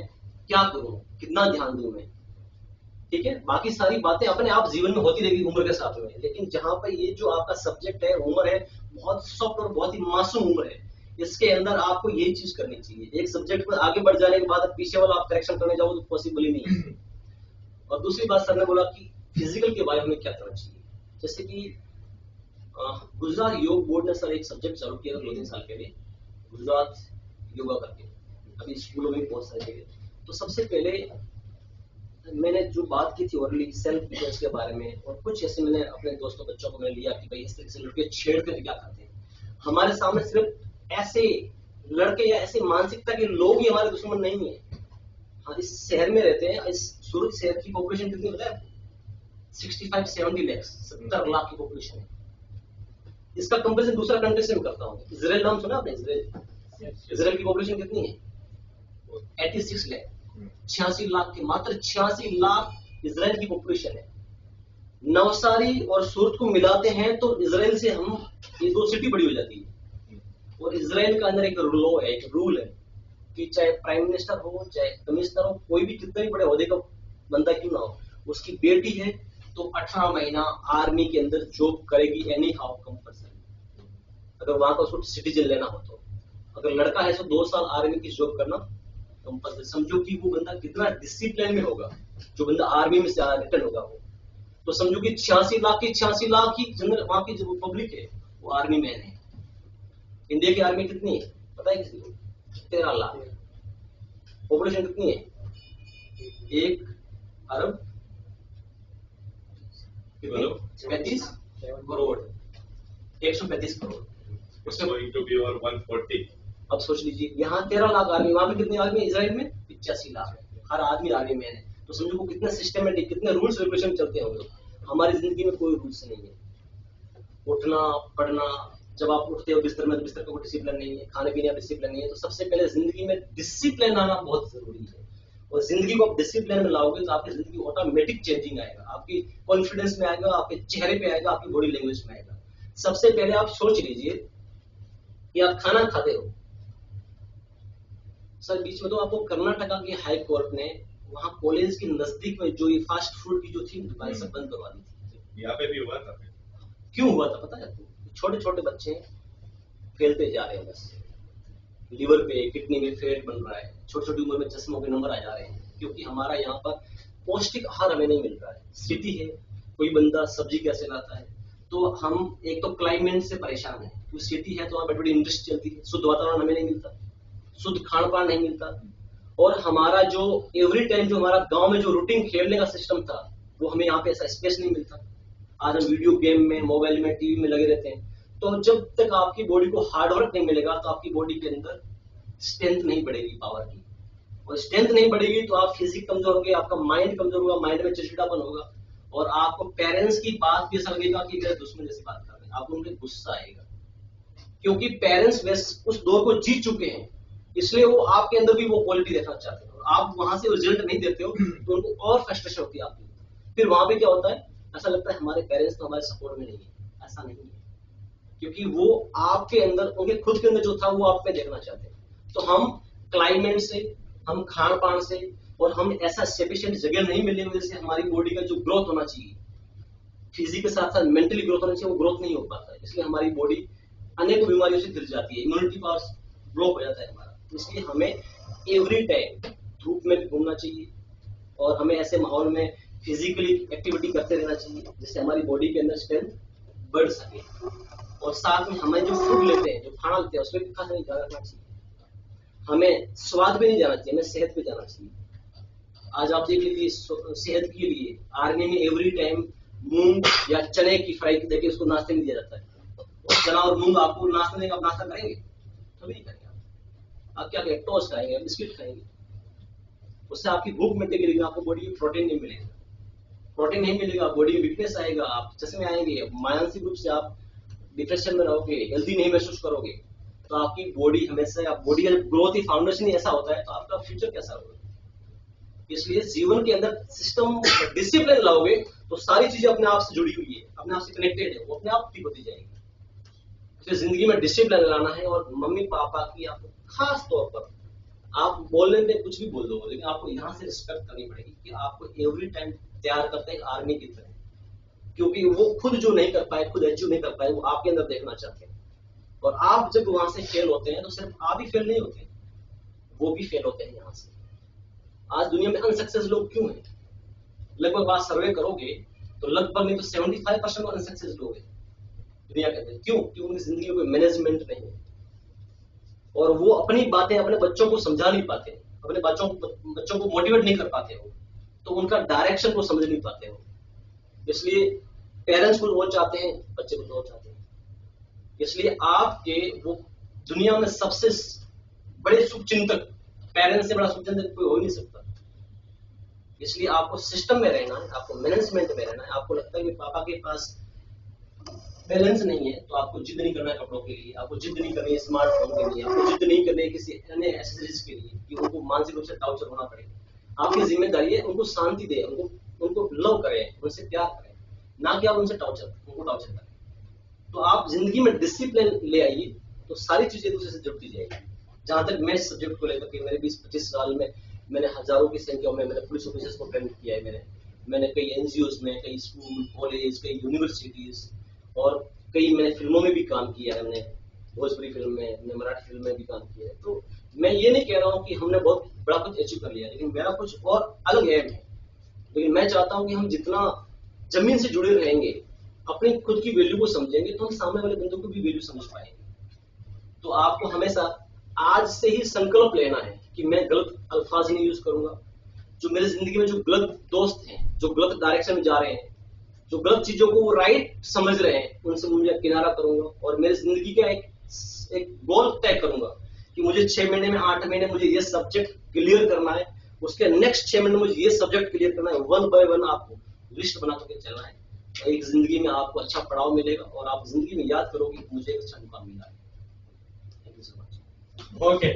क्या करूँ, कितना ध्यान दूं मैं। ठीक है, बाकी सारी बातें अपने आप जीवन में होती रहेगी उम्र के साथ में, लेकिन जहां पर ये जो आपका सब्जेक्ट है, उम्र है, बहुत सॉफ्ट और बहुत ही मासूम उम्र है, इसके अंदर आपको यही चीज करनी चाहिए। एक सब्जेक्ट पर आगे बढ़ जाने के बाद पीछे वाला आप करेक्शन करने जाओ तो पॉसिबल ही नहीं है। और दूसरी बात सर ने बोला कि फिजिकल के बारे में क्या करना चाहिए, जैसे कि गुजरात योग बोर्ड ने सर एक सब्जेक्ट चालू किया 2-3 साल पहले, गुजरात योगा करके, अभी स्कूलों में बहुत सारी जगह। तो सबसे पहले मैंने जो बात की थी ओरली सेल्फ डिफेंस के बारे में, और कुछ ऐसे मैंने अपने दोस्तों बच्चों को मैंने लिया कि भाई इस तरह से लड़के छेड़ते हैं क्या करते हैं। हमारे सामने सिर्फ ऐसे लड़के या ऐसी मानसिकता के लोग ही हमारे दुश्मन नहीं है। हाँ, इस शहर में रहते हैं, इस सूरत शहर की पॉपुलेशन कितनी पता है? 65-70 लाख, 70 लाख की पॉपुलेशन है। इसका कंपेरिजन दूसरा कंट्री से मैं करता हूँ। इजराइल नाम सुना आपने? इजराइल की पॉपुलेशन कितनी है? 86 लाख, 86 लाख के, मात्र 86 लाख इजराइल की पॉपुलेशन है। नवसारी और सूरत को मिलाते हैं तो इजराइल से हम ये 2 सिटी बड़ी हो जाती है। और इजराइल का अंदर एक लॉ है, एक रूल है कि चाहे प्राइम मिनिस्टर हो, चाहे कमिश्नर हो, कोई भी कितने भी बड़े ओहदे का बंदा क्यों ना हो, उसकी बेटी है तो 18 महीना आर्मी के अंदर जॉब करेगी एनी हाउ कंपल्सरी, अगर वहां का उसको सिटीजन लेना हो तो। अगर लड़का है तो 2 साल आर्मी की जॉब करना कंपल्सरी। समझो कि वो बंदा कितना डिसिप्लिन में होगा, जो बंदा आर्मी में से रिटर्न होगा वो। तो समझो कि 86 लाख की 86 लाख की जनरल वहां की जो पब्लिक है वो आर्मी मैन है। इंडिया की आर्मी कितनी है पता है किसी को? 13 लाख। पॉपुलेशन कितनी है? 1 अरब 35 करोड़, 135 करोड़। उसमें 140। अब सोच लीजिए, यहाँ 13 लाख आर्मी, वहां पे कितनी आर्मी है? इजराइल में 85 लाख है। हर आदमी आर्मी मैन है। तो समझो को कितना सिस्टमेटिक, कितने रूल्स रेगुलेशन चलते होंगे। हमारी जिंदगी में कोई रूल्स नहीं है। उठना पढ़ना, जब आप उठते हो बिस्तर में तो बिस्तर का कोई डिसिप्लिन नहीं है, खाने पीने का डिसिप्लिन नहीं है। तो सबसे पहले जिंदगी में डिसिप्लिन आना बहुत जरूरी है। और जिंदगी को आप डिसिप्लिन में लाओगे तो आपकी जिंदगी ऑटोमेटिक चेंजिंग आएगा, आपकी कॉन्फिडेंस में आएगा, आपके चेहरे पे आएगा, आपकी बॉडी लैंग्वेज में आएगा। सबसे पहले आप सोच लीजिए कि आप खाना खाते हो। सर बीच में तो आपको कर्नाटका की हाई कोर्ट ने वहां कॉलेज के नजदीक में जो ये फास्ट फूड की जो थी दुकान सब बंद करवा दी थी। यहाँ पे भी हुआ था। क्यों हुआ था पता है आपको? छोटे छोटे बच्चे फैलते जा रहे हैं, बस लिवर पे किडनी में फैट बन रहा है, छोटी छोटी उम्र में चश्मों के नंबर आ जा रहे हैं, क्योंकि हमारा यहाँ पर पौष्टिक आहार हमें नहीं मिल रहा है। सिटी है, कोई बंदा सब्जी कैसे लाता है, तो हम एक तो क्लाइमेट से परेशान है। तो सिटी है तो वहाँ बड़ी बड़ी इंडस्ट्री चलती है, शुद्ध वातावरण हमें नहीं मिलता, शुद्ध खान पान नहीं मिलता। और हमारा जो एवरी टाइम जो हमारा गांव में जो रूटीन खेलने का सिस्टम था वो हमें यहाँ पे ऐसा स्पेस नहीं मिलता। आज हम वीडियो गेम में, मोबाइल में, टीवी में लगे रहते हैं। तो जब तक आपकी बॉडी को हार्डवर्क नहीं मिलेगा तो आपकी बॉडी के अंदर स्ट्रेंथ नहीं बढ़ेगी पावर की, और स्ट्रेंथ नहीं बढ़ेगी तो आप फिजिक कमजोर होंगे, आपका माइंड कमजोर होगा, माइंड में चिड़चिड़ापन होगा, और आपको पेरेंट्स की बात भी ऐसा लगेगा कि मेरे दुश्मन जैसे बात कर रहे हैं, आपको उनके गुस्सा आएगा। क्योंकि पेरेंट्स उस दौर को जीत चुके हैं, इसलिए वो आपके अंदर भी वो क्वालिटी देखना चाहते हैं, और आप वहां से रिजल्ट नहीं देते हो तो उनको और फ्रस्ट्रेशन होती है आपकी। फिर वहां पे क्या होता है, ऐसा लगता है हमारे पेरेंट्स तो हमारे सपोर्ट में नहीं है। ऐसा नहीं है, क्योंकि वो आपके अंदर, उनके खुद के अंदर जो था वो आप में देखना चाहते हैं। तो हम क्लाइमेट से, हम खान पान से, और हम ऐसा सफिशिएंट जगह नहीं मिलने की वजह से हमारी बॉडी का जो ग्रोथ होना चाहिए, फिजिक के साथ साथ मेंटली ग्रोथ होना चाहिए, वो ग्रोथ नहीं हो पाता है। इसलिए हमारी बॉडी अनेक बीमारियों से गिर जाती है, इम्यूनिटी पावर ब्लॉक हो जाता है हमारा। इसलिए हमें एवरी टाइम धूप में भी घूमना चाहिए और हमें ऐसे माहौल में फिजिकली एक्टिविटी करते रहना चाहिए जिससे हमारी बॉडी के अंदर स्ट्रेंथ बढ़ सके। और साथ में हमें जो फूड लेते हैं, जो खाना लेते हैं, उसमें भी खास नहीं ध्यान रखना चाहिए। हमें स्वाद पे नहीं जाना चाहिए, हमें सेहत पे जाना चाहिए। आज आप देख लीजिए, सेहत के लिए आर्मी में एवरी टाइम मूंग या चने की फ्राई देखिए उसको नाश्ते में दिया जाता है। और चना और मूंग आपको नाश्ते देंगे, आप नाश्ता करेंगे? कभी नहीं करेंगे। आप क्या करेंगे? टोस्ट खाएंगे, बिस्किट खाएंगे, उससे आपकी भूख मिटेगी लेकिन आपको बॉडी में प्रोटीन नहीं मिलेगा। प्रोटीन नहीं मिलेगा, बॉडी में वीकनेस आएगा, आप चश्मे आएंगे, मानसिक रूप से आप डिप्रेशन में रहोगे, हेल्दी नहीं महसूस करोगे। तो आपकी बॉडी हमेशा, बॉडी का ग्रोथ ही फाउंडेशन ही ऐसा होता है, तो आपका फ्यूचर कैसा होगा? इसलिए जीवन के अंदर सिस्टम डिसिप्लिन लाओगे तो सारी चीजें अपने आप से जुड़ी हुई है, अपने आप से कनेक्टेड है, वो अपने आप ठीक होती जाएगी। इसलिए जिंदगी में डिसिप्लिन लाना है। और मम्मी पापा की आपको खास तौर पर, आप बोलने में कुछ भी बोल दो, लेकिन आपको यहाँ से रिस्पेक्ट करनी पड़ेगी कि आपको एवरी टाइम तैयार करते हैं आर्मी की तरह, क्योंकि वो खुद जो नहीं कर पाए, खुद अचीव नहीं कर पाए, वो आपके अंदर देखना चाहते हैं। और आप जब वहां से फेल होते हैं तो सिर्फ आप ही फेल नहीं होते, वो भी फेल होते हैं यहाँ से। आज दुनिया में अनसक्सेस लोग क्यों हैं? लगभग बात सर्वे करोगे तो लगभग नहीं तो 75% अनसक्सेस लोग हैं दुनिया के अंदर। क्यों? क्योंकि उनकी जिंदगी में कोई मैनेजमेंट नहीं है और वो अपनी बातें अपने बच्चों को समझा नहीं पाते, अपने बच्चों को मोटिवेट नहीं कर पाते हो, तो उनका डायरेक्शन को समझ नहीं पाते हो। इसलिए पेरेंट्स कुछ और चाहते हैं, बच्चे कुछ और चाहते हैं। इसलिए आपके वो दुनिया में सबसे बड़े शुभचिंतक, पेरेंट्स से बड़ा शुभचिंतक कोई हो ही नहीं सकता। इसलिए आपको सिस्टम में रहना है, आपको मैनेजमेंट में रहना है। आपको लगता है कि पापा के पास बैलेंस नहीं है तो आपको जिद नहीं करना है कपड़ों के लिए, आपको जिद नहीं करनी है स्मार्टफोन के लिए, आपको जिद नहीं करनी है किसी अन्य एक्सेसरीज के लिए कि उनको मानसिक रूप से टॉर्चर होना पड़े। आपकी जिम्मेदारी है उनको शांति दे, उनको लव करें, उनसे प्यार करें, ना कि आप उनको टॉर्चर करें। तो आप जिंदगी में डिसिप्लिन ले आइए तो सारी चीजें दूसरे से जुड़ती जाएगी। जहां तक मैं सब्जेक्ट को लेकर के, मेरे 20-25 साल में मैंने हजारों की संख्या में मैंने पुलिस ऑफिसर्स को ट्रेन किया है। मैंने कई एनजीओज में, कई स्कूल, कॉलेज, कई यूनिवर्सिटीज और कई मैंने फिल्मों में भी काम किया है। हमने भोजपुरी फिल्म में, हमने मराठी फिल्म में भी काम किया है। तो मैं ये नहीं कह रहा हूँ कि हमने बहुत बड़ा कुछ अचीव कर लिया, लेकिन मेरा कुछ और अलग एम है। लेकिन मैं चाहता हूँ कि हम जितना जमीन से जुड़े रहेंगे, अपनी खुद की वैल्यू को समझेंगे, तो हम सामने वाले बंदों को भी वैल्यू समझ पाएंगे। तो आपको हमेशा आज से ही संकल्प लेना है कि मैं गलत अल्फाज नहीं यूज करूंगा। जो मेरी जिंदगी में जो गलत दोस्त हैं, जो गलत डायरेक्शन में जा रहे हैं, जो गलत चीजों को वो राइट समझ रहे हैं, उनसे मुझे किनारा करूंगा और मेरी जिंदगी का एक गोल तय करूंगा कि मुझे 6 महीने में, 8 महीने मुझे ये सब्जेक्ट क्लियर करना है, उसके नेक्स्ट 6 महीने मुझे ये सब्जेक्ट क्लियर करना है। 1 बाय 1 आपको लिस्ट बना के चलना है। एक जिंदगी में आपको अच्छा पड़ाव मिलेगा और आप जिंदगी में याद करोगे कि मुझे एक अच्छा मुकाम मिला है। Thank you so much. Okay.